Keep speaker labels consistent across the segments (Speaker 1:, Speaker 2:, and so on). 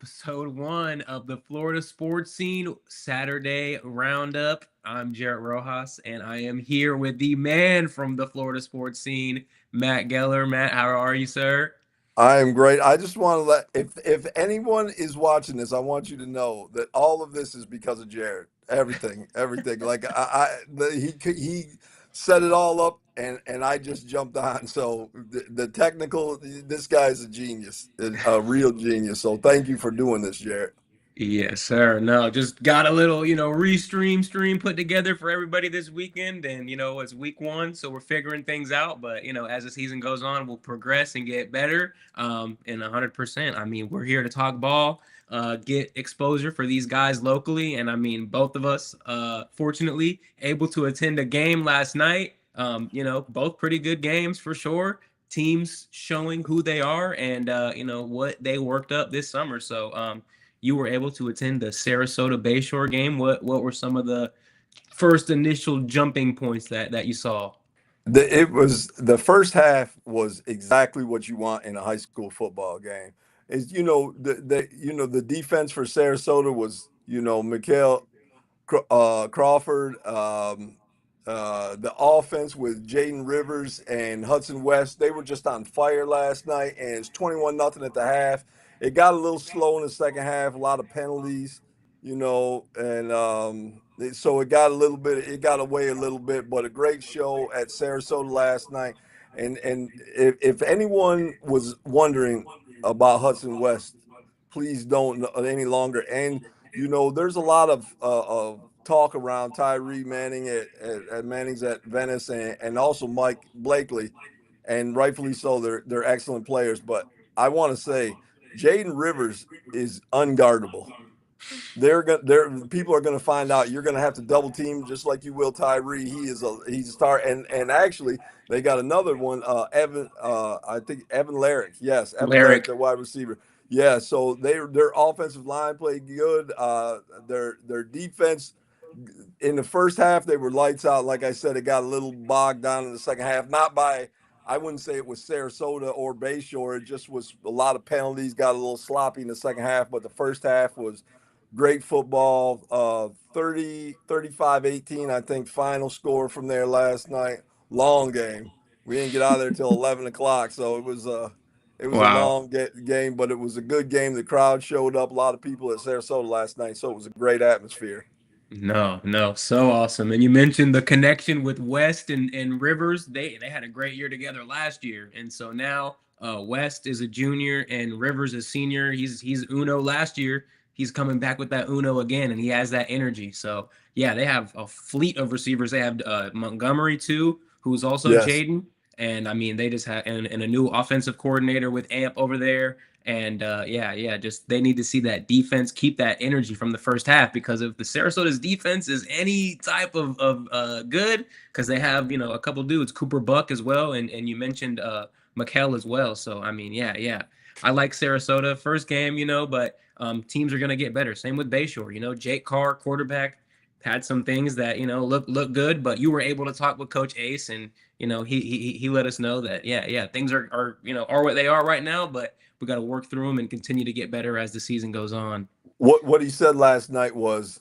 Speaker 1: episode 1 of the Florida Sports Scene Saturday Roundup. I'm Jarrett Rojas, and I am here with the man from the Florida Sports Scene, Matt Geller. Matt, how are you, sir?
Speaker 2: I am great. I just want to let if anyone is watching this, I want you to know that all of this is because of Jared. Everything. Like he set it all up, and I just jumped on. So the technical, this guy is a genius, a real genius. So thank you for doing this, Jared.
Speaker 1: Yes, sir. No, just got a little, stream put together for everybody this weekend. And, it's week 1, so we're figuring things out. But, as the season goes on, we'll progress and get better. And 100%. I mean, we're here to talk ball, get exposure for these guys locally. And I mean, both of us, fortunately, able to attend a game last night. Both pretty good games for sure. Teams showing who they are and, what they worked up this summer. So, you were able to attend the Sarasota Bayshore game. What were some of the first initial jumping points that you saw?
Speaker 2: It was the first half was exactly what you want in a high school football game. Is the defense for Sarasota was Mikael Crawford. The offense with Jaden Rivers and Hudson West, they were just on fire last night, and it's 21-0 at the half. It got a little slow in the second half, a lot of penalties, and so it got away a little bit, but a great show at Sarasota last night. And if anyone was wondering about Hudson West, please don't any longer. And there's a lot of talk around Tyree Manning at Manning's at Venice, and also Mike Blakely, and rightfully so. They're excellent players, but I want to say Jaden Rivers is unguardable. People are gonna find out. You're gonna have to double team just like you will Tyree. He's a star, and actually they got another one. Evan, I think Evan Larrick. Yes, Evan Larrick,
Speaker 1: Larrick.
Speaker 2: the wide receiver. Yeah, so their offensive line played good. Their defense in the first half they were lights out. Like I said, it got a little bogged down in the second half. Not by I wouldn't say it was Sarasota or Bayshore. It just was a lot of penalties. Got a little sloppy in the second half, but the first half was great football. 35-18, I think, final score from there last night. Long game. We didn't get out of there till 11 o'clock, so it was a
Speaker 1: Wow.
Speaker 2: long game, but it was a good game. The crowd showed up. A lot of people at Sarasota last night, so it was a great atmosphere.
Speaker 1: No, no, so awesome. And you mentioned the connection with West and Rivers. They had a great year together last year. And so now West is a junior and Rivers is senior. He's Uno last year. He's coming back with that Uno again, and he has that energy. So yeah, they have a fleet of receivers. They have Montgomery too, who's also
Speaker 2: Yes.
Speaker 1: Jaden. And I mean, they just have and a new offensive coordinator with Amp over there. And yeah, just they need to see that defense keep that energy from the first half, because if the Sarasota's defense is any type of good, because they have a couple dudes, Cooper Buck as well, and you mentioned McKell as well. So I mean, yeah, I like Sarasota first game, but teams are gonna get better. Same with Bayshore, Jake Carr, quarterback, had some things that look good, but you were able to talk with Coach Ace, and he let us know that yeah things are what they are right now, but we got to work through them and continue to get better as the season goes on.
Speaker 2: What he said last night was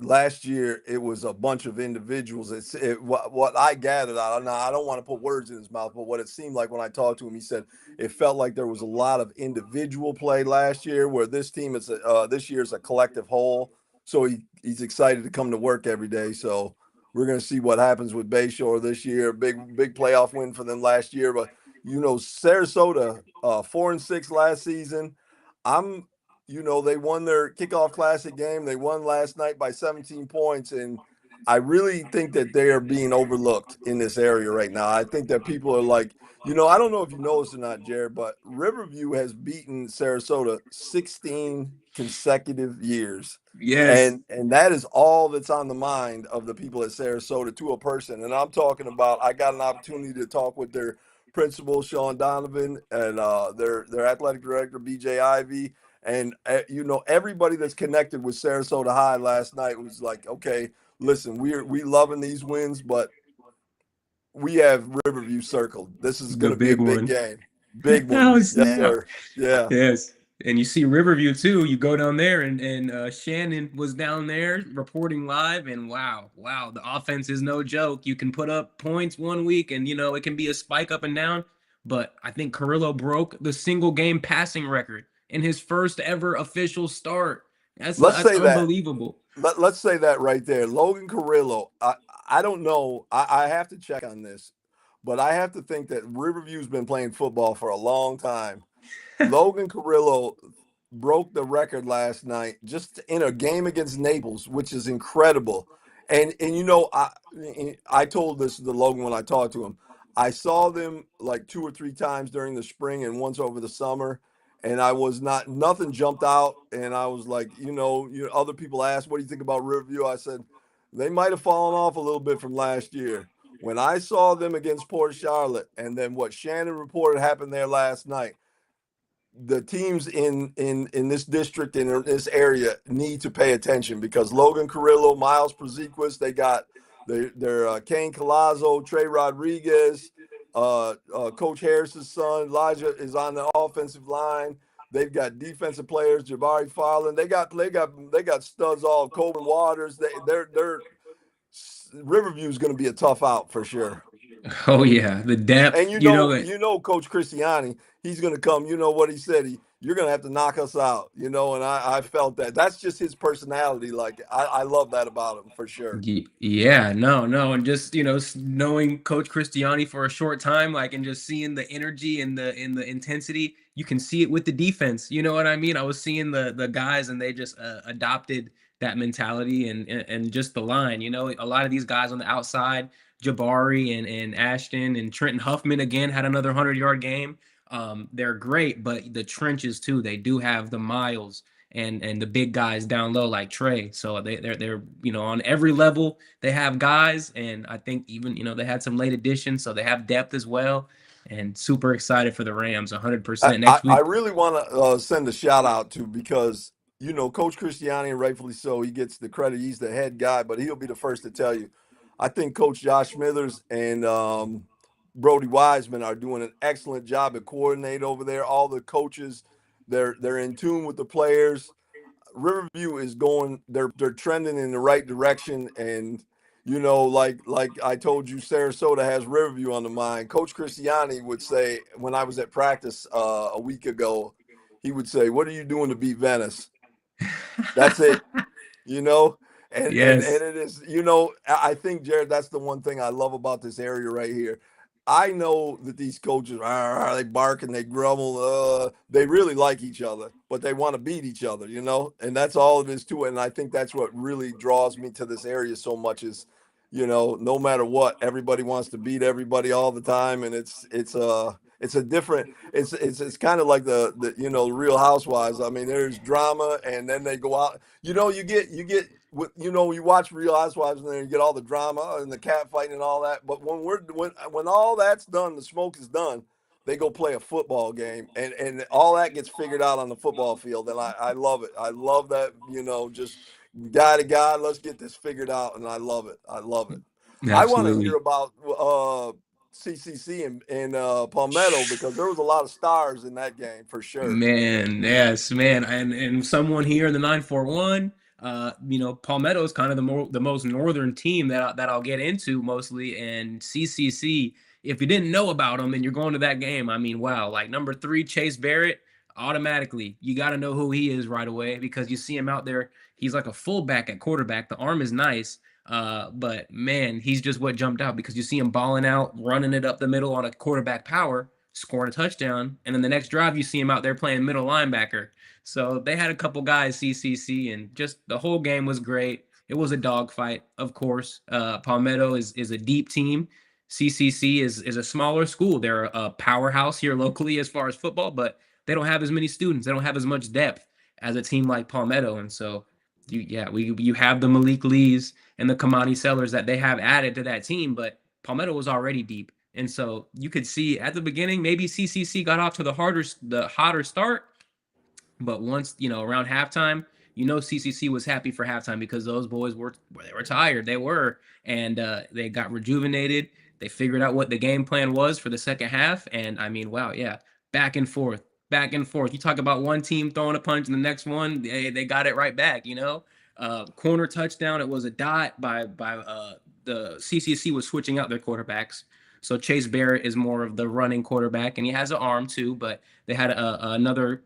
Speaker 2: last year it was a bunch of individuals. What I gathered out. Now I don't want to put words in his mouth, but what it seemed like when I talked to him, he said it felt like there was a lot of individual play last year, where this team is this year is a collective whole. So he's excited to come to work every day. So we're going to see what happens with Bayshore this year. Big playoff win for them last year, but Sarasota 4-6 last season. I'm they won their kickoff classic game. They won last night by 17 points. And I really think that they are being overlooked in this area right now. I think that people are like, I don't know if you know this or not, Jared, but Riverview has beaten Sarasota 16 consecutive years.
Speaker 1: Yes.
Speaker 2: And that is all that's on the mind of the people at Sarasota to a person. And I'm talking about, I got an opportunity to talk with their principal, Sean Donovan, and their athletic director, BJ Ivy. And everybody that's connected with Sarasota High last night was like, okay, listen, we loving these wins, but we have Riverview circled. This is
Speaker 1: The
Speaker 2: going to be a
Speaker 1: big
Speaker 2: big
Speaker 1: one.
Speaker 2: game. Big one.
Speaker 1: Oh
Speaker 2: Yes,
Speaker 1: snap.
Speaker 2: sir. Yeah.
Speaker 1: Yes. And you see Riverview too. You go down there, and Shannon was down there reporting live, and wow, the offense is no joke. You can put up points one week, and it can be a spike up and down. But I think Carrillo broke the single game passing record in his first ever official start.
Speaker 2: Let's
Speaker 1: That's
Speaker 2: say that.
Speaker 1: unbelievable.
Speaker 2: Let's say that right there. Logan Carrillo, I don't know. I have to check on this, but I have to think that Riverview's been playing football for a long time. Logan Carrillo broke the record last night just in a game against Naples, which is incredible. And I told this to Logan when I talked to him. I saw them like 2 or 3 times during the spring and once over the summer, and I was not nothing jumped out. And I was like, other people asked, "What do you think about Riverview?" I said they might have fallen off a little bit from last year. When I saw them against Port Charlotte, and then what Shannon reported happened there last night, the teams in this district in this area need to pay attention because Logan Carrillo, Miles Praziquis, they got their Kane Colazo, Trey Rodriguez, Coach Harris's son Elijah is on the offensive line. They've got defensive players, Jabari Farland. They got studs all Coleman Waters. They're Riverview is going to be a tough out for sure.
Speaker 1: Oh yeah, the
Speaker 2: And
Speaker 1: depth.
Speaker 2: Coach Christiani, he's going to come. You know what he said? You're going to have to knock us out. And I felt that. That's just his personality. Like I love that about him for sure.
Speaker 1: Yeah, no, no, and just knowing Coach Christiani for a short time, like, and just seeing the energy and the intensity, you can see it with the defense. You know what I mean? I was seeing the guys, and they just adopted that mentality, and just the line. A lot of these guys on the outside, Jabari and Ashton and Trenton Huffman again had another 100-yard game. They're great, but the trenches too. They do have the miles and the big guys down low like Trey. So they're on every level they have guys, and I think even they had some late additions, so they have depth as well. And super excited for the Rams,
Speaker 2: I,
Speaker 1: 100%
Speaker 2: I,
Speaker 1: next
Speaker 2: I
Speaker 1: week.
Speaker 2: really want to send a shout out to because Coach Christiani, and rightfully so, he gets the credit. He's the head guy, but he'll be the first to tell you. I think Coach Josh Smithers and Brody Wiseman are doing an excellent job at coordinate over there. All the coaches, they're in tune with the players. Riverview is going. They're trending in the right direction, and like I told you, Sarasota has Riverview on the mind. Coach Christiani would say when I was at practice a week ago, he would say, "What are you doing to beat Venice?" That's it. you know and
Speaker 1: Yes.
Speaker 2: it is. I think, Jared, that's the one thing I love about this area right here. I know that these coaches they bark and they grumble, they really like each other, but they want to beat each other, and that's all it is to it. And I think that's what really draws me to this area so much is, no matter what, everybody wants to beat everybody all the time. And it's a different, it's kind of like the Real Housewives. I mean, there's drama, and then they go out. You get you watch Real Housewives, and then you get all the drama and the cat fighting and all that. But when all that's done, the smoke is done. They go play a football game, and all that gets figured out on the football field. And I love it. I love that. Just guy to guy. Let's get this figured out, and I love it. I love it. I want to hear
Speaker 1: Absolutely.
Speaker 2: about CCC and Palmetto because there was a lot of stars in that game for sure.
Speaker 1: Man, yes, man, and someone here in the 941, Palmetto is kind of the most northern team that I'll get into mostly, and CCC. If you didn't know about them and you're going to that game, I mean, wow, like number 3, Chase Barrett, automatically you got to know who he is right away because you see him out there. He's like a fullback at quarterback. The arm is nice. But man, he's just what jumped out because you see him balling out, running it up the middle on a quarterback power, scoring a touchdown, and then the next drive you see him out there playing middle linebacker. So they had a couple guys CCC, and just the whole game was great. It was a dogfight, of course. Palmetto is a deep team. CCC is a smaller school. They're a powerhouse here locally as far as football, but they don't have as many students. They don't have as much depth as a team like Palmetto, and so you have the Malik Lees and the Kamani Sellers that they have added to that team, but Palmetto was already deep. And so you could see at the beginning, maybe CCC got off to the hotter start, but once, around halftime, CCC was happy for halftime because those boys they were tired. They were, and they got rejuvenated. They figured out what the game plan was for the second half. And I mean, wow, yeah, back and forth. back and forth. You talk about one team throwing a punch and the next one, they got it right back, you know? Corner touchdown, it was a dot by the CCC was switching out their quarterbacks. So Chase Barrett is more of the running quarterback, and he has an arm too. But they had another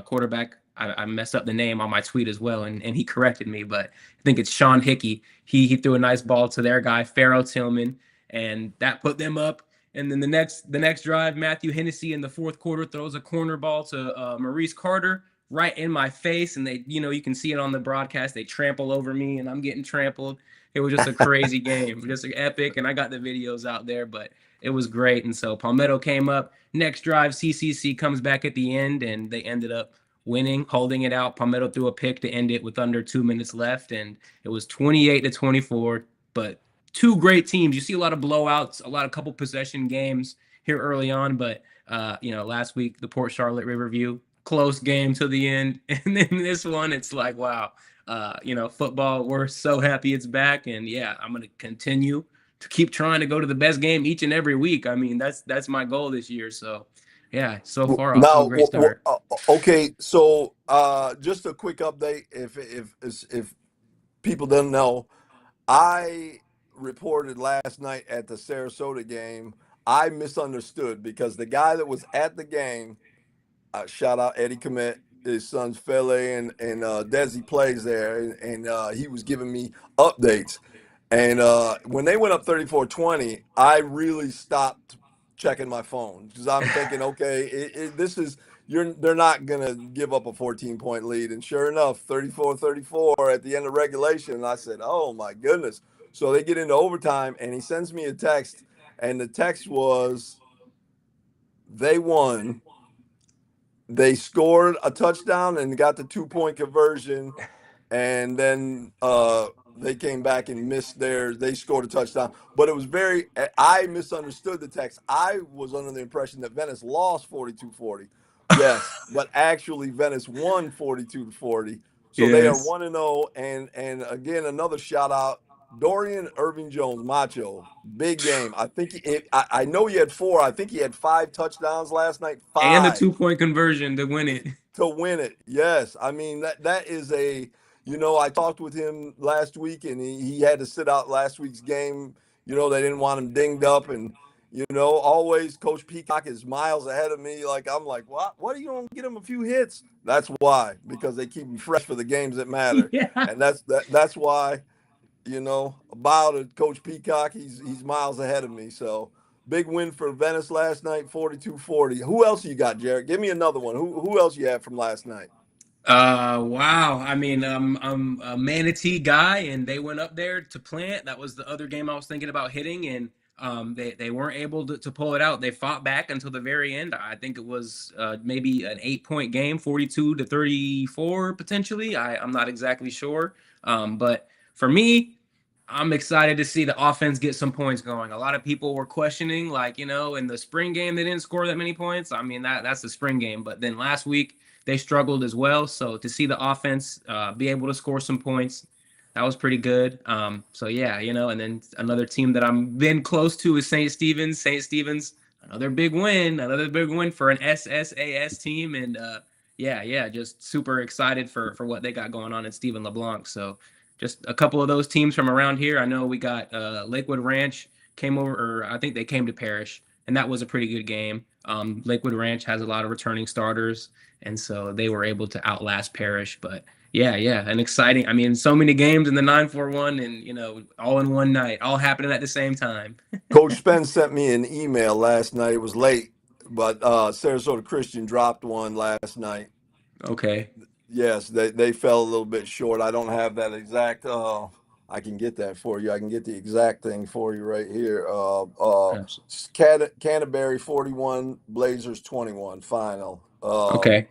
Speaker 1: quarterback. I messed up the name on my tweet as well, and he corrected me. But I think it's Sean Hickey. He threw a nice ball to their guy Pharaoh Tillman, and that put them up. And then the next drive, Matthew Hennessy in the fourth quarter throws a corner ball to Maurice Carter right in my face, and you can see it on the broadcast. They trample over me, and I'm getting trampled. It was just a crazy game, just epic, and I got the videos out there, but it was great. And so Palmetto came up. Next drive, CCC comes back at the end, and they ended up winning, holding it out. Palmetto threw a pick to end it with under 2 minutes left, and it was 28-24. But two great teams. You see a lot of blowouts, a lot of couple possession games here early on, but last week the Port Charlotte Riverview close game to the end, and then this one, it's like, wow, football. We're so happy it's back, and yeah, I'm gonna continue to keep trying to go to the best game each and every week. I mean, that's my goal this year. So, yeah, so far off to a
Speaker 2: Now,
Speaker 1: great start.
Speaker 2: okay, so just a quick update. If people don't know, I reported last night at the Sarasota game. I misunderstood because the guy that was at the game, shout out Eddie Komet, his sons Fele and Desi plays there, and he was giving me updates. And when they went up 34-20, I really stopped checking my phone because I'm thinking, okay, this is they're not gonna give up a 14-point lead. And sure enough, 34-34 at the end of regulation. And I said, oh my goodness. So they get into overtime, and he sends me a text, and the text was, they won. They scored a touchdown and got the 2-point conversion, and then they came back and missed theirs. They scored a touchdown, but it was I misunderstood the text. I was under the impression that Venice lost 42-40. Yes, but actually Venice won 42-40. So they are
Speaker 1: Yes.
Speaker 2: 1-0. And again, another shout out, Dorian Irving Jones, Macho, big game. I think I know he had 4. I think he had 5 touchdowns last night.
Speaker 1: And a
Speaker 2: 5
Speaker 1: 2-point conversion to win it.
Speaker 2: to win it. Yes, I mean that is a, I talked with him last week, and he had to sit out last week's game. They didn't want him dinged up, and always Coach Peacock is miles ahead of me. Like, I'm like, what do you don't get him a few hits? That's why, because they keep him fresh for the games that matter,
Speaker 1: Yeah.
Speaker 2: and that's why. About it, Coach Peacock, he's miles ahead of me. So big win for Venice last night, 42-40. Who else you got, Jared? Give me another one. Who else you have from last night?
Speaker 1: Wow. I mean, I'm a Manatee guy, and they went up there to plant. That was the other game I was thinking about hitting, and they weren't able to pull it out. They fought back until the very end. I think it was maybe an 8-point game, 42-34 potentially. I'm not exactly sure. But for me, I'm excited to see the offense get some points going. A lot of people were questioning, like, in the spring game they didn't score that many points. I mean, that's the spring game, but then last week they struggled as well. So to see the offense be able to score some points, that was pretty good. So yeah, and then another team that I'm been close to is St. Stephen's. St. Stephen's, another big win for an SSAS team, and yeah, just super excited for what they got going on in Stephen LeBlanc. So just a couple of those teams from around here. I know we got Lakewood Ranch came over, or I think they came to Parrish, and that was a pretty good game. Lakewood Ranch has a lot of returning starters, and so they were able to outlast Parrish. But yeah, an exciting. I mean, so many games in the 941, and all in one night, all happening at the same time.
Speaker 2: Coach Spence sent me an email last night. It was late, but Sarasota Christian dropped one last night.
Speaker 1: Okay.
Speaker 2: Yes, they fell a little bit short. I don't have that exact. I can get that for you. I can get the exact thing for you right here.
Speaker 1: Absolutely.
Speaker 2: Canterbury 41, Blazers 21 final.
Speaker 1: Okay.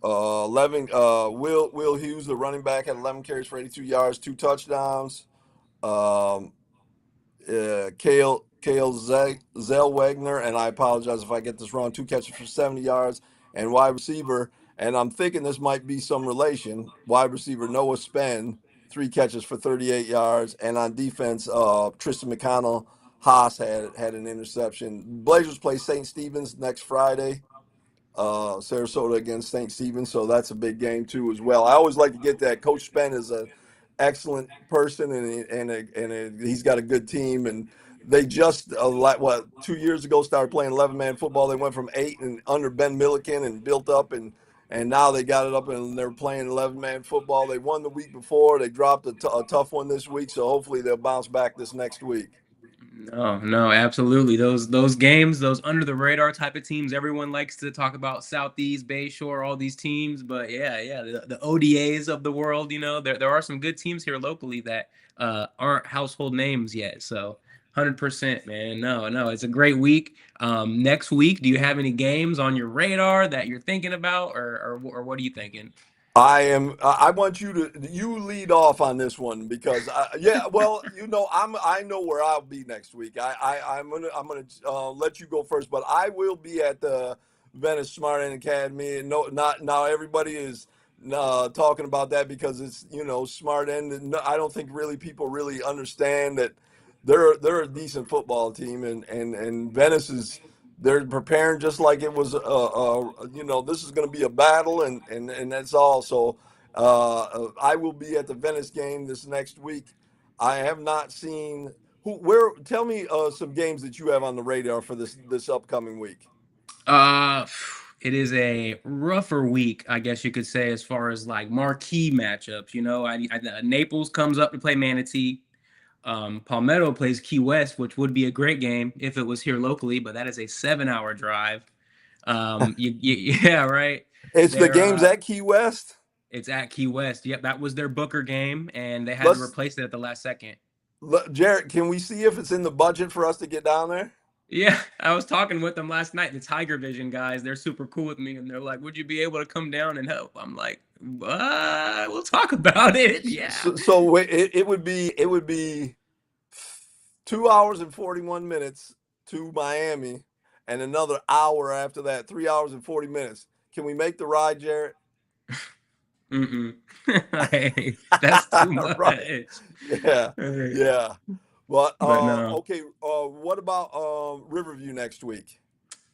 Speaker 2: 11. Will Hughes, the running back, had 11 carries for 82 yards, 2 touchdowns. Um, Kale Zellweger, and I apologize if I get this wrong, 2 catches for 70 yards, and wide receiver. And I'm thinking this might be some relation. Wide receiver Noah Spen, 3 catches for 38 yards, and on defense, Tristan McConnell Haas had an interception. Blazers play St. Stephen's next Friday. Sarasota against St. Stephen, so that's a big game too as well. I always like to get that. Coach Spen is an excellent person, he's got a good team. And they just 2 years ago started playing 11-man football. They went from 8 and under Ben Milliken and built up, and now they got it up and they're playing 11-man football. They won the week before. They dropped a tough one this week, so hopefully they'll bounce back this next week.
Speaker 1: No, no, absolutely. Those games, those under the radar type of teams, everyone likes to talk about Southeast, Bayshore, all these teams. But yeah, yeah, the ODAs of the world, there are some good teams here locally that aren't household names yet. So 100%, man. No, no, it's a great week. Next week, do you have any games on your radar that you're thinking about, or what are you thinking?
Speaker 2: I am. I want you lead off on this one because yeah. Well, I know where I'll be next week. I'm gonna let you go first, but I will be at the Venice Smart End Academy. And no, not now. Everybody is talking about that because it's Smart End. And I don't think really people really understand that they're a decent football team, and Venice is they're preparing just like it was this is going to be a battle, and that's all. So I will be at the Venice game this next week. I have not seen where tell me some games that you have on the radar for this upcoming week.
Speaker 1: Uh, it is a rougher week, I guess you could say, as far as like marquee matchups. Naples comes up to play Manatee. Palmetto plays Key West, which would be a great game if it was here locally, but that is a 7-hour drive. Yeah, right.
Speaker 2: It's the
Speaker 1: They're
Speaker 2: games at Key West.
Speaker 1: It's at Key West. Yep, that was their Booker game, and they had to
Speaker 2: Let's
Speaker 1: replace it at the last second.
Speaker 2: Jarrett, can we see if it's in the budget for us to get down there?
Speaker 1: Yeah, I was talking with them last night. The Tiger Vision guys, they're super cool with me, and they're like, "Would you be able to come down and help?" I'm like, We'll talk about it." Yeah.
Speaker 2: So it would be 2 hours and 41 minutes to Miami, and another hour after that, 3 hours and 40 minutes. Can we make the ride, Jarrett?
Speaker 1: Mm-mm. Hey, that's too
Speaker 2: Right.
Speaker 1: much.
Speaker 2: Yeah.
Speaker 1: Hey.
Speaker 2: Yeah. But
Speaker 1: But no.
Speaker 2: okay. What about Riverview next week?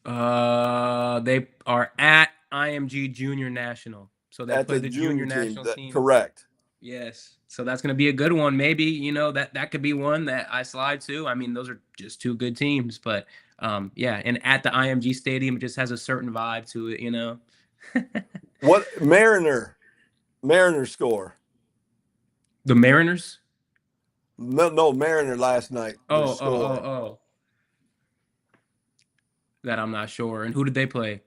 Speaker 1: They are at IMG Junior National, so they
Speaker 2: At
Speaker 1: play
Speaker 2: the
Speaker 1: the Junior
Speaker 2: junior team.
Speaker 1: National
Speaker 2: That
Speaker 1: team.
Speaker 2: correct.
Speaker 1: Yes. So that's going to be a good one. Maybe, that could be one that I slide to. I mean, those are just two good teams, but yeah, and at the IMG Stadium it just has a certain vibe to it.
Speaker 2: What Mariner score?
Speaker 1: The Mariners?
Speaker 2: No, no, Mariner last night. Their
Speaker 1: Oh, oh, oh,
Speaker 2: score.
Speaker 1: oh. That I'm not sure. And who did they play?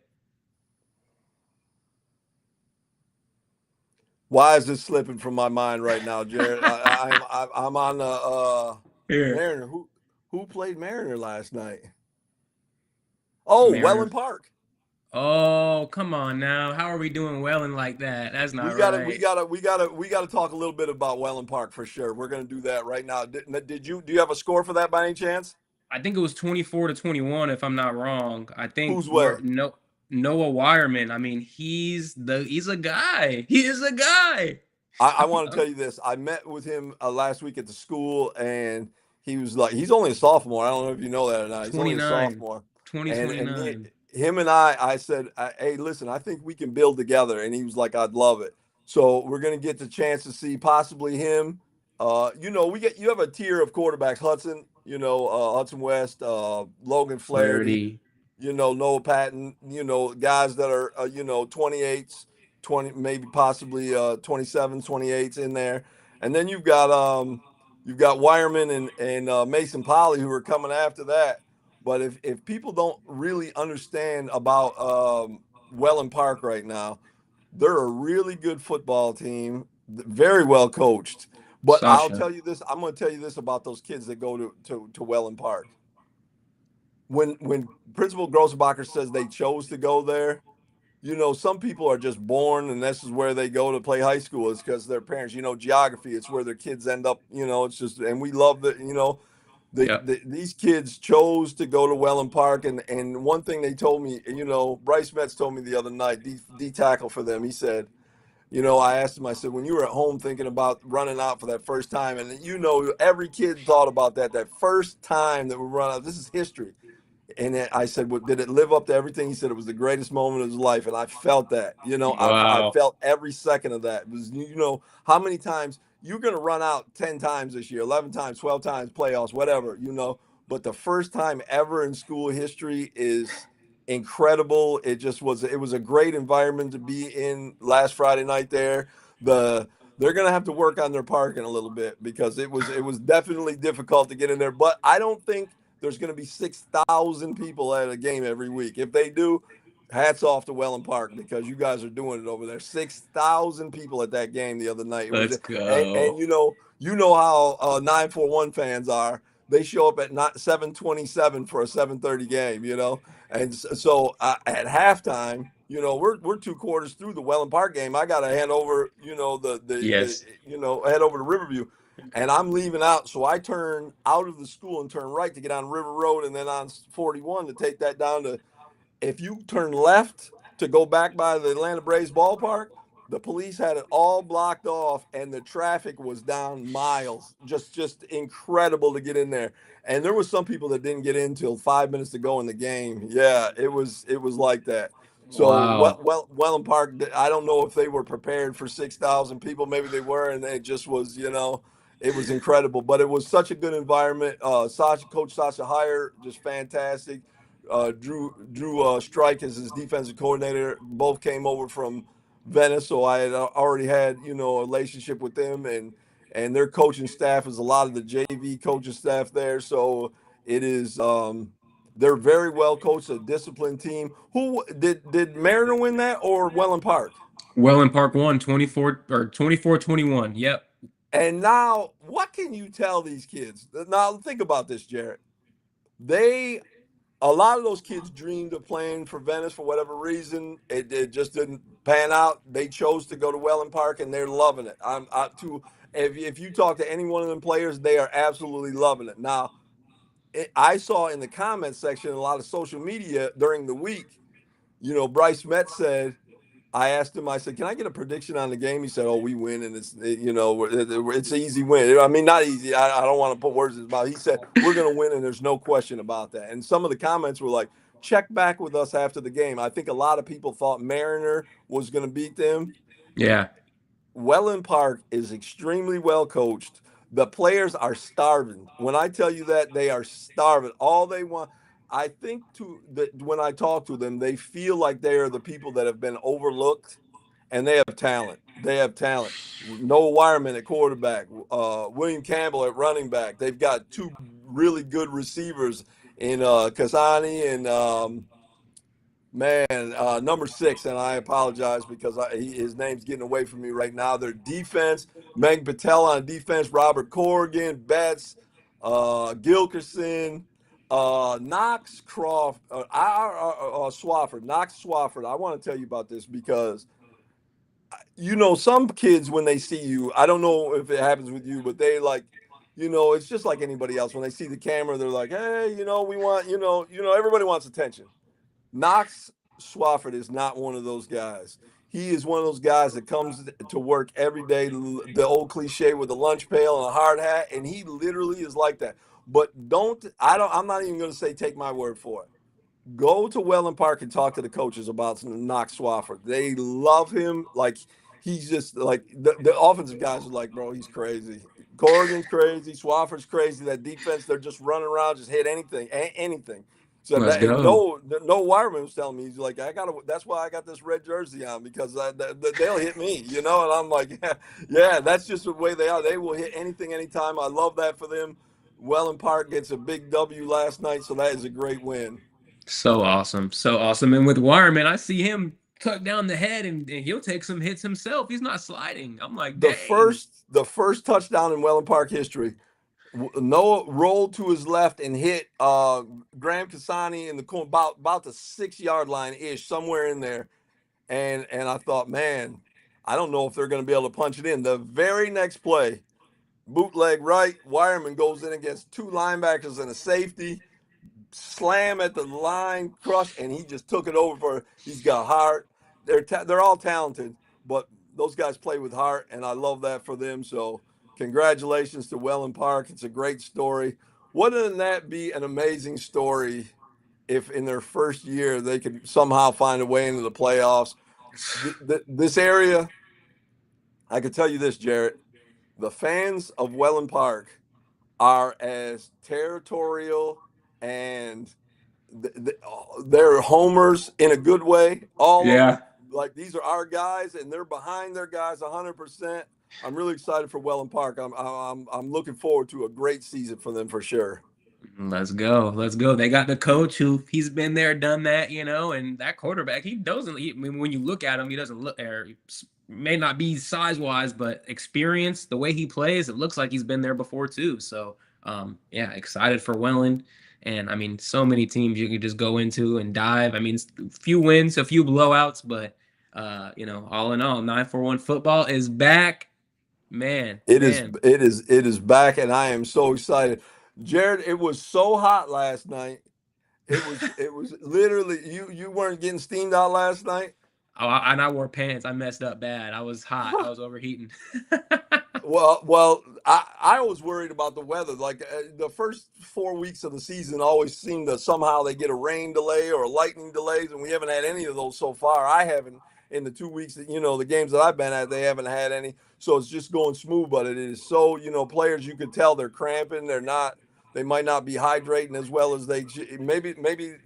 Speaker 2: Why is this slipping from my mind right now, Jared? I'm on the
Speaker 1: Here.
Speaker 2: Mariner. Who played Mariner last night? Oh, Welland
Speaker 1: Mariners.
Speaker 2: Park.
Speaker 1: Oh, come on now. How are we doing well and like that? That's
Speaker 2: We
Speaker 1: not
Speaker 2: got to we
Speaker 1: right.
Speaker 2: got to we got to we got to talk a little bit about Welland Park for sure. We're going to do that right now. Do you have a score for that by any chance?
Speaker 1: I think it was 24 to 21 if I'm not wrong. I think
Speaker 2: Who's
Speaker 1: we're
Speaker 2: well?
Speaker 1: no Noah Wireman. I mean, he's a guy. He is a guy.
Speaker 2: I want to tell you this. I met with him last week at the school, and he was like, he's only a sophomore. I don't know if you know that or not. He's only a
Speaker 1: 29.
Speaker 2: sophomore, and
Speaker 1: Twenty.
Speaker 2: him and I said, hey, listen, I think we can build together, and he was like, I'd love it. So we're gonna get the chance to see possibly him. You have a tier of quarterbacks: Hudson, Hudson West, Logan Flaherty,
Speaker 1: Flaherty.
Speaker 2: Noah Patton, guys that are, 28s, 20, maybe possibly 27s, 28s in there. And then you've got Wireman and Mason Polly who are coming after that. But if people don't really understand about Welland Park right now, they're a really good football team, very well coached. But I'll
Speaker 1: Sasha.
Speaker 2: tell you this, I'm going to tell you this about those kids that go to Welland Park. When Principal Grosbacher says they chose to go there, some people are just born and this is where they go to play high school. It's because their parents, geography, it's where their kids end up, it's just, and we love that,
Speaker 1: Yep.
Speaker 2: these kids chose to go to Welland Park. And one thing they told me, Bryce Metz told me the other night, D tackle for them, he said, I asked him, I said, when you were at home thinking about running out for that first time, and every kid thought about that first time that we run out, this is history. And then I said, well, did it live up to everything? He said it was the greatest moment of his life. And I felt that, I
Speaker 1: Wow.
Speaker 2: felt every second of that. It was, how many times you're going to run out 10 times this year, 11 times, 12 times, playoffs, whatever, but the first time ever in school history is incredible. It was a great environment to be in last Friday night there. They're going to have to work on their parking a little bit because it was definitely difficult to get in there, but I don't think there's going to be 6,000 people at a game every week. If they do, hats off to Welland Park because you guys are doing it over there. 6,000 people at that game the other night. It was,
Speaker 1: Let's go.
Speaker 2: and you know how 941 fans are. They show up at not 7:27 for a 7:30 game. And so at halftime. We're 2 quarters through the Welland Park game. I got to hand over,
Speaker 1: Yes.
Speaker 2: head over to Riverview, and I'm leaving out. So I turn out of the school and turn right to get on River Road and then on 41 to take that down to. If you turn left to go back by the Atlanta Braves ballpark, the police had it all blocked off and the traffic was down miles. Just incredible to get in there. And there was some people that didn't get in till 5 minutes to go in the game. Yeah, it was like that. So
Speaker 1: Wow.
Speaker 2: Welland Park, I don't know if they were prepared for 6,000 people. Maybe they were, and it just was, it was incredible. But it was such a good environment. Coach Sasha Heyer, just fantastic. Drew Strike as his defensive coordinator. Both came over from Venice, so I had already had a relationship with them, and their coaching staff is a lot of the JV coaching staff there. So it is they're very well coached, a disciplined team. Who did Mariner win that or Welland Park?
Speaker 1: Welland Park won 24 or 24-21. Yep.
Speaker 2: And now, what can you tell these kids? Now, think about this, Jarrett. They A lot of those kids dreamed of playing for Venice for whatever reason. It just didn't pan out. They chose to go to Welland Park, and they're loving it. If you talk to any one of them players, they are absolutely loving it. Now, I saw in the comment section a lot of social media during the week. Bryce Metz said, I asked him, I said, can I get a prediction on the game? He said, oh, we win, and it's an easy win. I mean, not easy. I don't want to put words in his mouth. He said, we're going to win, and there's no question about that. And some of the comments were like, check back with us after the game. I think a lot of people thought Mariner was going to beat them.
Speaker 1: Yeah.
Speaker 2: Welland Park is extremely well coached. The players are starving. When I tell you that, they are starving. All they want, I think, that when I talk to them, they feel like they are the people that have been overlooked, and they have talent. They have talent. Noah Wireman at quarterback, William Campbell at running back. They've got two really good receivers in Kasani and number 6, and I apologize because his name's getting away from me right now. Their defense, Meg Patel on defense, Robert Corrigan, Betts, Gilkerson, Knox Croft, Swafford, Knox Swafford. I want to tell you about this because some kids when they see you, I don't know if it happens with you, but they like, it's just like anybody else. When they see the camera, they're like, hey, we want, everybody wants attention. Knox Swafford is not one of those guys. He is one of those guys that comes to work every day, the old cliche with a lunch pail and a hard hat, and he literally is like that. But I'm not even going to say take my word for it. Go to Welland Park and talk to the coaches about Knox Swafford. They love him. Like, he's just like the offensive guys are like, bro, he's crazy. Corrigan's crazy. Swafford's crazy. That defense, they're just running around, just hit anything, anything. So
Speaker 1: Let's
Speaker 2: that
Speaker 1: go.
Speaker 2: no Wireman was telling me, he's like, that's why I got this red jersey on because they'll hit me, And I'm like, yeah, that's just the way they are. They will hit anything, anytime. I love that for them. Welland Park gets a big W last night, so that is a great win.
Speaker 1: So awesome. So awesome. And with Wireman, I see him tuck down the head and he'll take some hits himself. He's not sliding. I'm like,
Speaker 2: The
Speaker 1: dang.
Speaker 2: first touchdown in Welland Park history, Noah rolled to his left and hit Graham Kasani in the corner, about the 6-yard line ish, somewhere in there. And I thought, man, I don't know if they're going to be able to punch it in. The very next play, bootleg right, Wireman goes in against 2 linebackers and a safety, slam at the line, crush, and he just took it over for. He's got heart. They're all talented, but those guys play with heart, and I love that for them. So congratulations to Welland Park. It's a great story. Wouldn't that be an amazing story if in their first year they could somehow find a way into the playoffs. This area, I can tell you this, Jarrett, the fans of Welland Park are as territorial and they're homers in a good way. All of them,
Speaker 1: Yeah.
Speaker 2: like these are our guys, and they're behind their guys 100%. I'm really excited for Welland Park. I'm looking forward to a great season for them for sure.
Speaker 1: Let's go. Let's go. They got the coach who he's been there, done that, and that quarterback, he doesn't, I mean, when you look at him, he doesn't look, or may not be size wise, but experience, the way he plays, it looks like he's been there before too. So, yeah, excited for Welland. And I mean, so many teams you can just go into and dive. I mean, a few wins, a few blowouts, but, all in all, 941 football is back. Man,
Speaker 2: It is
Speaker 1: man.
Speaker 2: it is it is back, and I am so excited. Jared, it was so hot last night. It was literally you weren't getting steamed out last night.
Speaker 1: Oh, and I wore pants. I messed up bad. I was hot. I was overheating.
Speaker 2: Well, I was worried about the weather. Like the first 4 weeks of the season always seem to somehow they get a rain delay or a lightning delays, and we haven't had any of those so far. I haven't in the 2 weeks that the games that I've been at, they haven't had any. So it's just going smooth. But it is so players you could tell they're cramping. They're not. They might not be hydrating as well as they maybe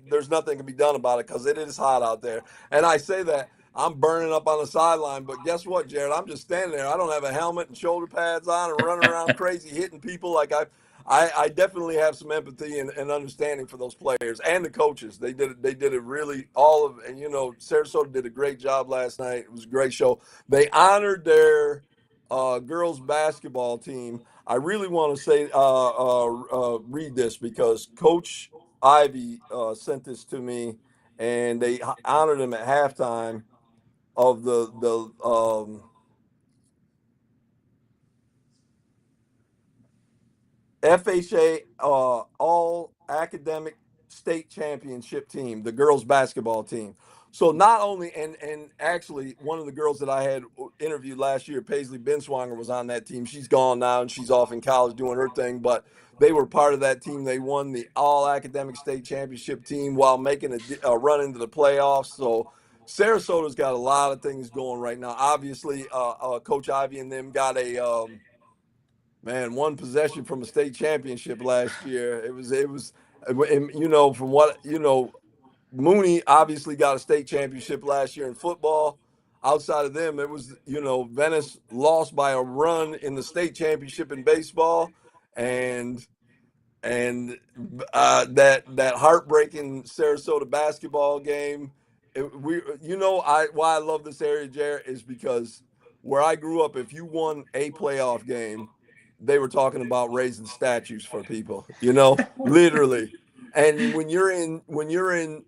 Speaker 2: there's nothing can be done about it because it is hot out there. And I say that I'm burning up on the sideline, but guess what, Jared? I'm just standing there. I don't have a helmet and shoulder pads on and running around crazy hitting people. Like I definitely have some empathy and understanding for those players and the coaches. They did it really all of and Sarasota did a great job last night. It was a great show. They honored their girls basketball team. I really want to say read this because Coach Ivy sent this to me, and they honored him at halftime of the FHA All Academic State Championship team, the girls basketball team. So not only and actually one of the girls that I had interviewed last year, Paisley Binswanger, was on that team. She's gone now and she's off in college doing her thing, but they were part of that team. They won the All Academic State Championship team while making a run into the playoffs. So Sarasota's got a lot of things going right now. Obviously, Coach Ivy and them got a man, one possession from a state championship last year. It was, and, from what Mooney obviously got a state championship last year in football. Outside of them, it was Venice lost by a run in the state championship in baseball, and that heartbreaking Sarasota basketball game. I why I love this area, Jared, is because where I grew up, if you won a playoff game, they were talking about raising statues for people. Literally. And when you're in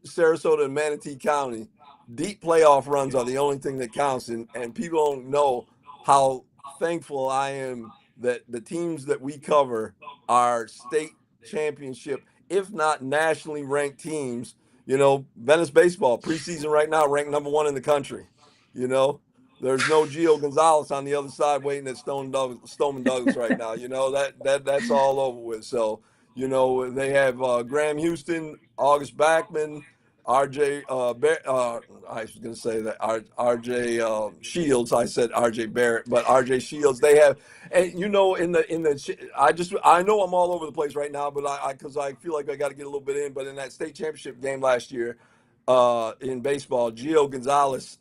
Speaker 2: Sarasota and Manatee County, deep playoff runs are the only thing that counts, and people don't know how thankful I am that the teams that we cover are state championship, if not nationally ranked teams. Venice baseball preseason right now ranked number one in the country. You know, there's no Gio Gonzalez on the other side waiting at Stoneman Douglas right now. That's all over with. So they have Graham Houston, August Backman, RJ. I was going to say that RJ Shields. I said RJ Barrett, but RJ Shields. They have, and I know I'm all over the place right now, but because I feel like I got to get a little bit in. But in that state championship game last year, in baseball, Gio Gonzalez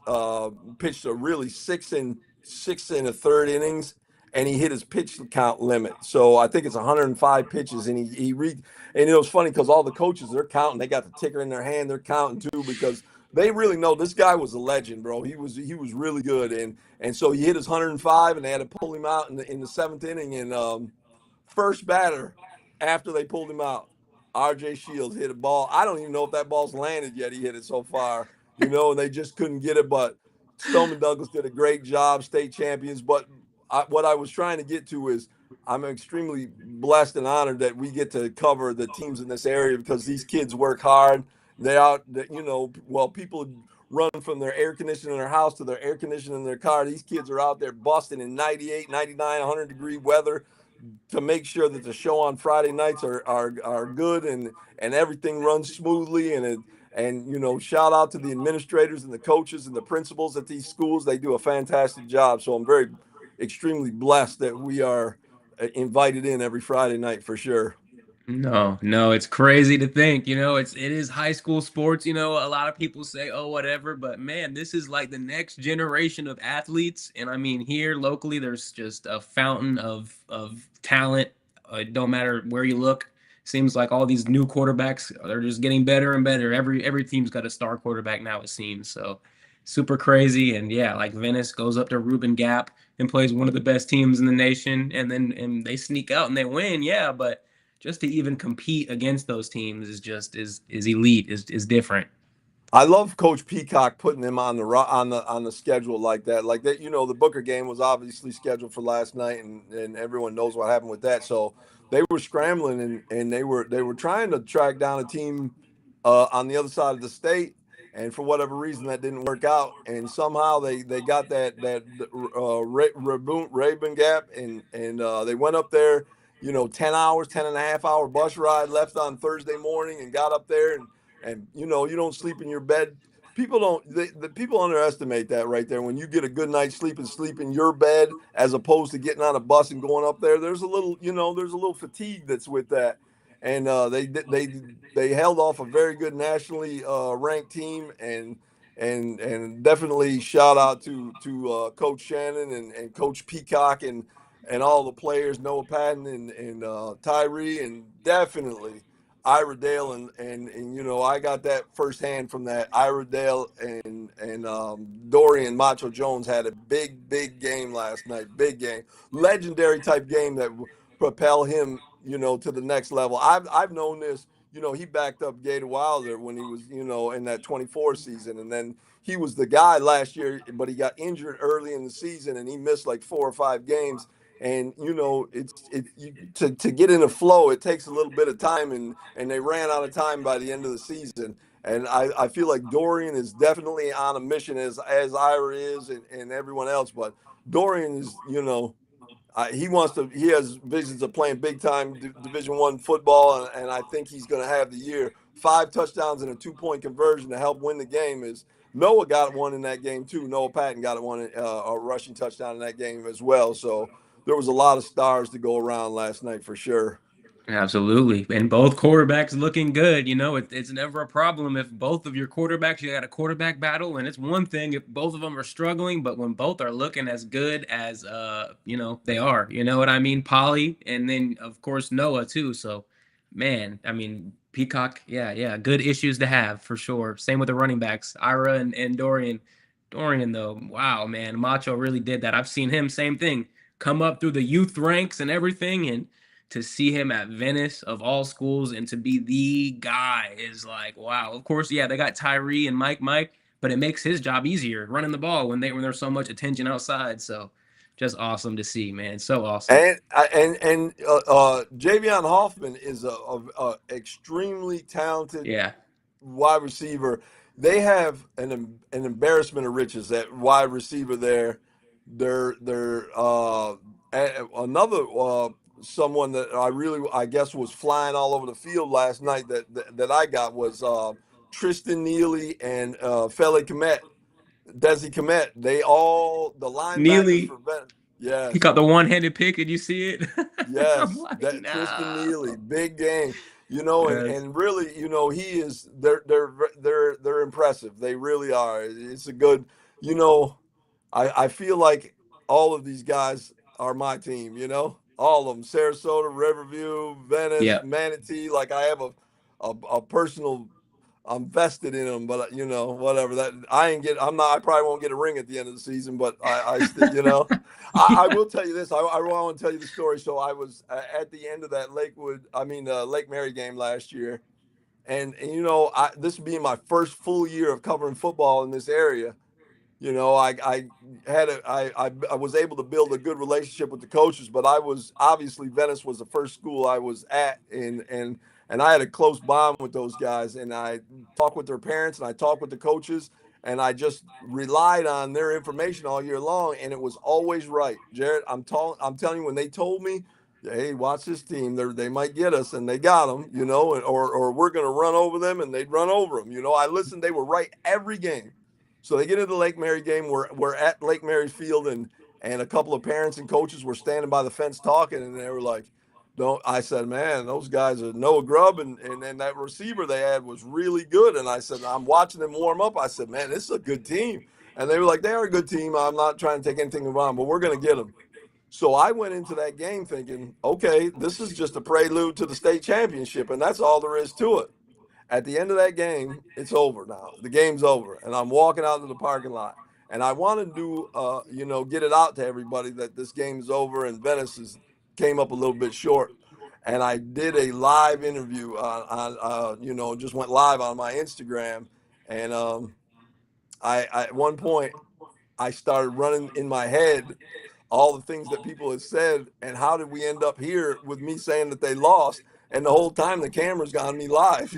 Speaker 2: pitched a really six and a third innings, and he hit his pitch count limit. So I think it's 105 pitches, and and it was funny because all the coaches they're counting. They got the ticker in their hand. They're counting too because they really know this guy was a legend, bro. He was really good, and so he hit his 105, and they had to pull him out in the seventh inning, and first batter after they pulled him out, RJ Shields hit a ball. I don't even know if that ball's landed yet. He hit it so far, and they just couldn't get it. But Stoneman Douglas did a great job, state champions. But what I was trying to get to is I'm extremely blessed and honored that we get to cover the teams in this area because these kids work hard. They out, well, people run from their air conditioning in their house to their air conditioning in their car. These kids are out there busting in 98, 99, 100-degree weather to make sure that the show on Friday nights are good and everything runs smoothly and shout out to the administrators and the coaches and the principals at these schools. They do a fantastic job. So I'm very extremely blessed that we are invited in every Friday night for sure.
Speaker 1: No, no, it's crazy to think, it is high school sports, a lot of people say, oh, whatever, but man, this is like the next generation of athletes. And I mean, here locally, there's just a fountain of talent. It don't matter where you look. Seems like all these new quarterbacks are just getting better and better. Every team's got a star quarterback now, it seems. So super crazy. And yeah, like Venice goes up to Rabun Gap and plays one of the best teams in the nation, and they sneak out and they win. Yeah, but just to even compete against those teams is just is elite, is different.
Speaker 2: I love Coach Peacock putting them on the schedule like that. Like that, the Booker game was obviously scheduled for last night, and everyone knows what happened with that. So they were scrambling and they were trying to track down a team on the other side of the state, and for whatever reason that didn't work out. And somehow they got that Rabun Gap, and they went up there. 10 hours, 10 and a half hour bus ride left on Thursday morning, and got up there and you don't sleep in your bed. People don't the people underestimate that right there. When you get a good night's sleep and sleep in your bed as opposed to getting on a bus and going up there, there's a little fatigue that's with that. And they held off a very good nationally ranked team, and definitely shout out to Coach Shannon and Coach Peacock and all the players, Noah Patton and Tyree, and definitely Ira Dale and I got that firsthand from that. Ira Dale and Dorian Macho Jones had a big game last night. Big game, legendary type game that propel him to the next level. I've known this. He backed up Gator Wilder when he was in that 24 season, and then he was the guy last year, but he got injured early in the season and he missed like 4 or 5 games. And to get in a flow, it takes a little bit of time, and they ran out of time by the end of the season. And I feel like Dorian is definitely on a mission as Ira is and everyone else. But Dorian is, he has visions of playing big time Division I football, and I think he's going to have the year. 5 touchdowns and a 2-point conversion to help win the game. Is Noah got one in that game too. Noah Patton got one, a rushing touchdown in that game as well. So there was a lot of stars to go around last night for sure.
Speaker 1: Absolutely. And both quarterbacks looking good. It's never a problem if both of your quarterbacks, you got a quarterback battle, and it's one thing if both of them are struggling, but when both are looking as good as they are, you know what I mean? Polly, and then of course Noah too. So man, I mean Peacock, yeah, yeah, good issues to have for sure. Same with the running backs, Ira and Dorian. Dorian though, wow, man, Macho really did that. I've seen him, same thing, come up through the youth ranks and everything, and to see him at Venice of all schools and to be the guy is like, wow. Of course, yeah, they got Tyree and Mike, but it makes his job easier running the ball when there's so much attention outside. So just awesome to see, man. So awesome.
Speaker 2: And Javion Hoffman is a extremely talented
Speaker 1: Yeah.
Speaker 2: wide receiver. They have an embarrassment of riches at wide receiver there. Another someone that I guess was flying all over the field last night that I got was Tristan Neely and Feli Komet, Desi Komet. The linebackers
Speaker 1: Neely,
Speaker 2: for Ben.
Speaker 1: he
Speaker 2: Yes,
Speaker 1: caught the one-handed pick. Did you see it? I'm
Speaker 2: yes,
Speaker 1: like,
Speaker 2: that Tristan Neely,
Speaker 1: no.
Speaker 2: big game, and
Speaker 1: Yes.
Speaker 2: and really, he is. They're impressive. They really are. It's a good, you know, I feel like all of these guys are my team. All of them: Sarasota, Riverview, Venice,
Speaker 1: Yeah.
Speaker 2: Manatee. Like I have a personal. I'm vested in them, but whatever. That I ain't get. I'm not. I probably won't get a ring at the end of the season, but I still, I will tell you this. I want to tell you the story. So I was at the end of that Lake Mary game last year, and this being my first full year of covering football in this area. I was able to build a good relationship with the coaches, but I was obviously Venice was the first school I was at, and I had a close bond with those guys, and I talked with their parents and I talked with the coaches, and I just relied on their information all year long, and it was always right. Jared, I'm telling you, when they told me hey, watch this team. They might get us, and they got them, or we're going to run over them, and they'd run over them. I listened. They were right every game. So they get into the Lake Mary game. We're at Lake Mary's field, and a couple of parents and coaches were standing by the fence talking, and they were like, "Don't." I said, "Man, those guys are Noah Grubb, and then that receiver they had was really good." And I said, "I'm watching them warm up." I said, "Man, this is a good team." And they were like, "They are a good team. I'm not trying to take anything from them, but we're going to get them." So I went into that game thinking, okay, this is just a prelude to the state championship, and that's all there is to it. At the end of that game, it's over now. The game's over, and I'm walking out to the parking lot, and I want to do, get it out to everybody that this game is over, and Venice came up a little bit short. And I did a live interview just went live on my Instagram, and I at one point I started running in my head all the things that people had said, and how did we end up here with me saying that they lost? And the whole time the camera's got me live.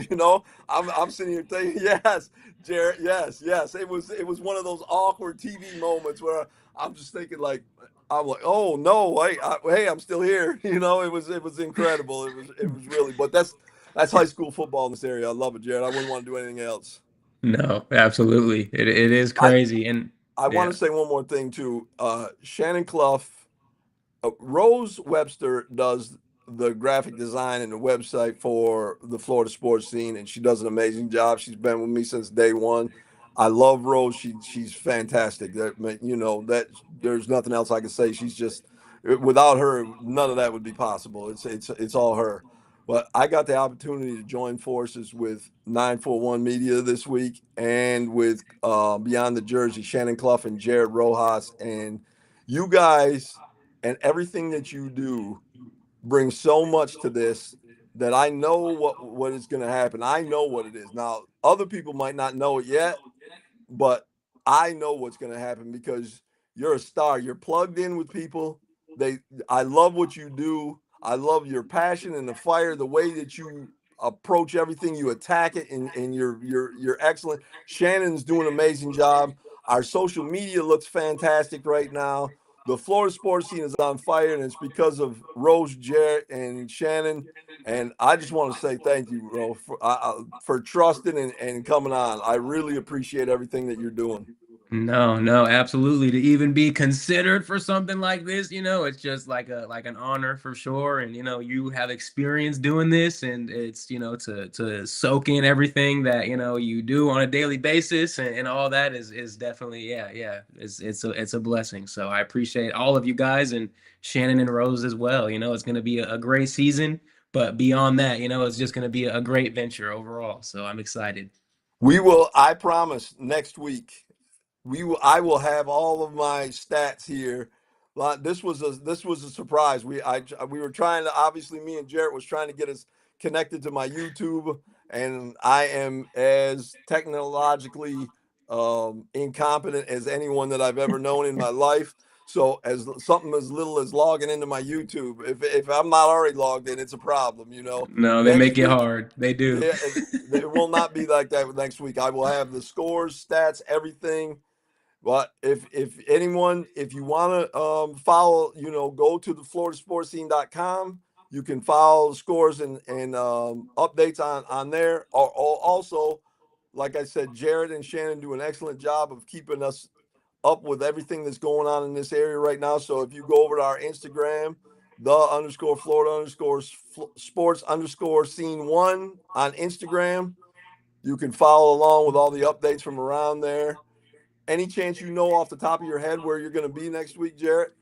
Speaker 2: I'm sitting here thinking, yes, Jared, yes, yes. It was one of those awkward TV moments where I'm just thinking like, I'm like, oh no, wait, hey, I'm still here. It was incredible. It was really, but that's high school football in this area. I love it, Jared. I wouldn't want to do anything else.
Speaker 1: No, absolutely. It is
Speaker 2: I
Speaker 1: crazy. And
Speaker 2: I want
Speaker 1: yeah.
Speaker 2: to say one more thing too. Shannon Clough, Rose Webster does the graphic design and the website for the Florida sports scene, and she does an amazing job. She's been with me since day one. I love Rose. She's fantastic. That there's nothing else I can say. She's just without her, none of that would be possible. It's all her. But I got the opportunity to join forces with 941 Media this week and with Beyond the Jersey, Shannon Clough and Jared Rojas. And you guys and everything that you do brings so much to this that I know what is going to happen. I know what it is. Now, other people might not know it yet, but I know what's going to happen because you're a star. You're plugged in with people. They I love what you do. I love your passion and the fire, the way that you approach everything, you attack it, and you're excellent. Shannon's doing an amazing job. Our social media looks fantastic right now. The Florida sports scene is on fire, and it's because of Rose, Jarrett, and Shannon. And I just want to say thank you, bro, for trusting and coming on. I really appreciate everything that you're doing.
Speaker 1: No, no, absolutely. To even be considered for something like this, it's just like an honor for sure. And you have experience doing this, and it's to soak in everything that you do on a daily basis, and all that is definitely, yeah, yeah. It's a blessing. So I appreciate all of you guys and Shannon and Rose as well. It's gonna be a great season, but beyond that, it's just gonna be a great venture overall. So I'm excited.
Speaker 2: We will, I promise, next week I will have all of my stats here. This was a surprise. We were trying to, obviously, me and Jarrett was trying to get us connected to my YouTube, and I am as technologically incompetent as anyone that I've ever known in my life. So as something as little as logging into my YouTube, if I'm not already logged in, it's a problem.
Speaker 1: No, they
Speaker 2: Next
Speaker 1: make it
Speaker 2: week,
Speaker 1: hard. They do.
Speaker 2: yeah, it will not be like that next week. I will have the scores, stats, everything. But if you want to follow, go to the floridasportscene.com. You can follow the scores and updates on there. Or also, like I said, Jared and Shannon do an excellent job of keeping us up with everything that's going on in this area right now. So if you go over to our Instagram, the underscore Florida underscore sports underscore scene one on Instagram, you can follow along with all the updates from around there. Any chance you know off the top of your head where you're going to be next week, Jarrett?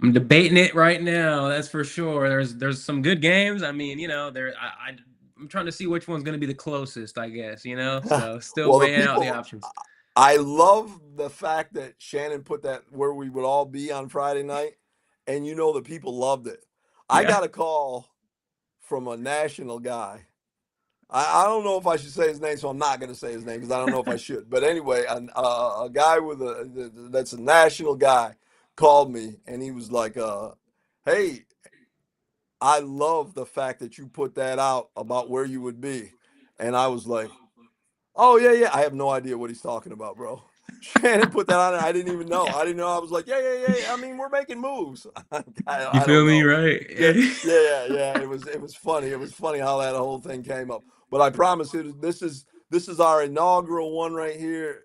Speaker 1: I'm debating it right now. That's for sure. There's some good games. I mean, I'm trying to see which one's going to be the closest, I guess, So still
Speaker 2: Well, the
Speaker 1: weighing out the
Speaker 2: people,
Speaker 1: options.
Speaker 2: I love the fact that Shannon put that where we would all be on Friday night, and the people loved it. I
Speaker 1: Yeah.
Speaker 2: got a call from a national guy. I don't know if I should say his name, so I'm not going to say his name because I don't know if I should. But anyway, a guy that's a national guy called me, and he was like, "Hey, I love the fact that you put that out about where you would be." And I was like, "Oh yeah, yeah." I have no idea what he's talking about, bro. Shannon put that on there. I didn't even know.
Speaker 1: Yeah.
Speaker 2: I didn't know. I was like, yeah, yeah, yeah. I mean, we're making moves.
Speaker 1: You
Speaker 2: I
Speaker 1: feel
Speaker 2: don't
Speaker 1: me,
Speaker 2: know.
Speaker 1: right?
Speaker 2: Yeah, yeah, yeah, yeah. It was funny. It was funny how that whole thing came up. But I promise you, this is our inaugural one right here,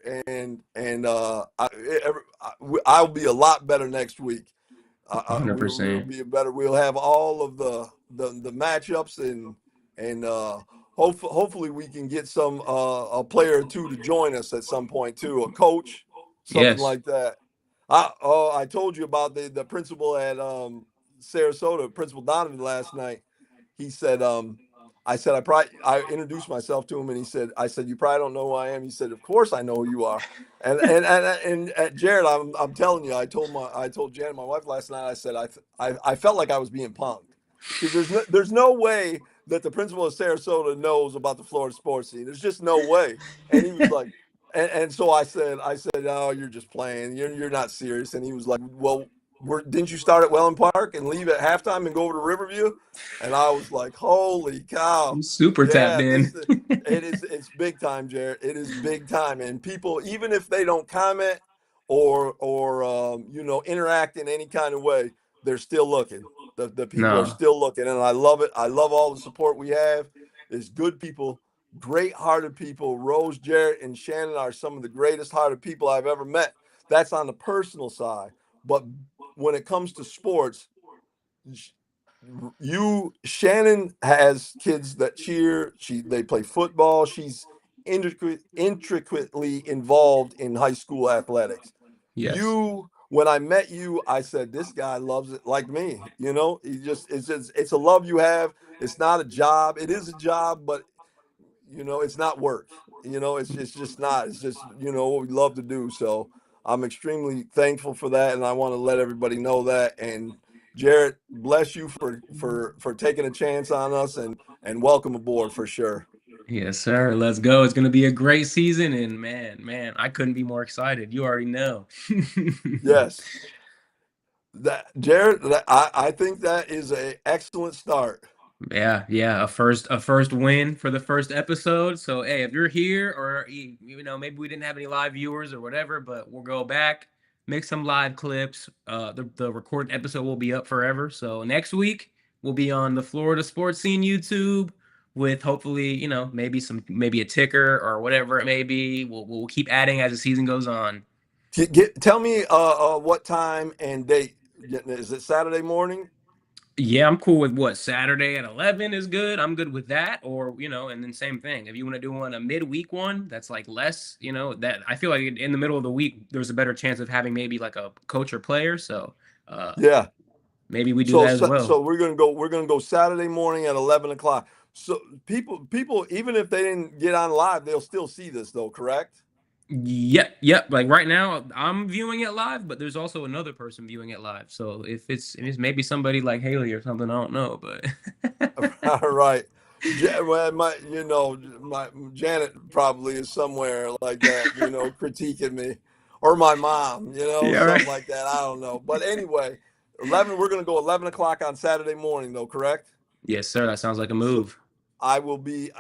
Speaker 2: I'll be a lot better next week. We'll
Speaker 1: 100%.
Speaker 2: be better. We'll have all of the matchups and hopefully we can get some a player or two to join us at some point too, a coach, something
Speaker 1: Yes.
Speaker 2: like that. I told you about the principal at Sarasota, Principal Donovan last night. He said, I introduced myself to him and he said, I said, you probably don't know who I am. He said, of course I know who you are. And at Jared, I'm telling you, I told Janet, my wife last night, I said, I felt like I was being punked because there's no way that the principal of Sarasota knows about the Florida sports scene. There's just no way. And he was like, and so I said, oh, you're just playing. You're not serious. And he was like, well, didn't you start at Welland Park and leave at halftime and go over to Riverview? And I was like, holy cow.
Speaker 1: I'm super tapped
Speaker 2: Yeah,
Speaker 1: in.
Speaker 2: it's big time, Jared. It is big time. And people, even if they don't comment or interact in any kind of way, they're still looking. The people are
Speaker 1: No.
Speaker 2: still looking. And I love it. I love all the support we have. There's good people, great hearted people. Rose, Jarrett, and Shannon are some of the greatest hearted people I've ever met. That's on the personal side. But when it comes to sports, Shannon has kids that cheer. They play football. She's intricately involved in high school athletics.
Speaker 1: Yes.
Speaker 2: When I met you, I said this guy loves it like me. It's a love you have. It's not a job. It is a job, but it's not work. It's just not. It's just what we love to do. So I'm extremely thankful for that, and I want to let everybody know that. And Jarrett, bless you for taking a chance on us, and welcome aboard for sure.
Speaker 1: Yes, sir. Let's go. It's gonna be a great season, and man, I couldn't be more excited. You already know.
Speaker 2: Yes, that Jarrett, I think that is a excellent start.
Speaker 1: Yeah, yeah, a first win for the first episode. So hey, if you're here or maybe we didn't have any live viewers or whatever, but we'll go back, make some live clips. The recorded episode will be up forever. So next week we'll be on the Florida Sports Scene YouTube with hopefully, maybe a ticker or whatever it may be. We'll keep adding as the season goes on.
Speaker 2: Tell me what time and date. Is it Saturday morning?
Speaker 1: Yeah, I'm cool with what Saturday at 11 is good. I'm good with that. Or, and then same thing. If you want to do a midweek one that's like less, that I feel like in the middle of the week, there's a better chance of having maybe like a coach or player. So uh
Speaker 2: Yeah.
Speaker 1: maybe we do
Speaker 2: So,
Speaker 1: that as
Speaker 2: so
Speaker 1: well.
Speaker 2: so we're gonna go Saturday morning at 11 o'clock. So people even if they didn't get on live, they'll still see this though, correct?
Speaker 1: Yep, yep. Like right now, I'm viewing it live, but there's also another person viewing it live. So if it's maybe somebody like Haley or something, I don't know, but
Speaker 2: All right. Well, my Janet probably is somewhere like that, critiquing me, or my mom,
Speaker 1: yeah, right.
Speaker 2: something like that. I don't know. But anyway, 11. We're gonna go 11 o'clock on Saturday morning, though, correct?
Speaker 1: Yes, sir. That sounds like a
Speaker 2: So
Speaker 1: move.
Speaker 2: I will be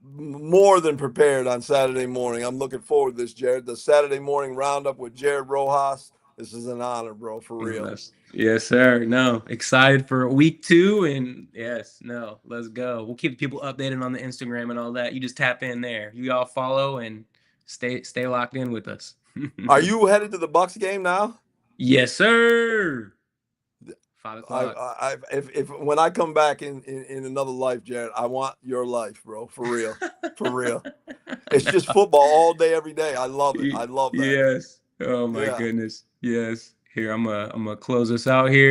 Speaker 2: more than prepared on Saturday morning. I'm looking forward to this, Jared. The Saturday morning roundup with Jared Rojas. This is an honor, bro, for real.
Speaker 1: Yes, sir. No, excited for week two, and yes, no, let's go. We'll keep people updated on the Instagram and all that. You just tap in there. You all follow and stay locked in with us.
Speaker 2: Are you headed to the Bucks game now?
Speaker 1: Yes, sir. 5 o'clock.
Speaker 2: If when I come back in another life, Jared, I want your life, bro, for real. It's just football all day, every day. I love it. I love that.
Speaker 1: Yes. Oh my
Speaker 2: Yeah.
Speaker 1: goodness. Yes. Here, I'm gonna close this out here.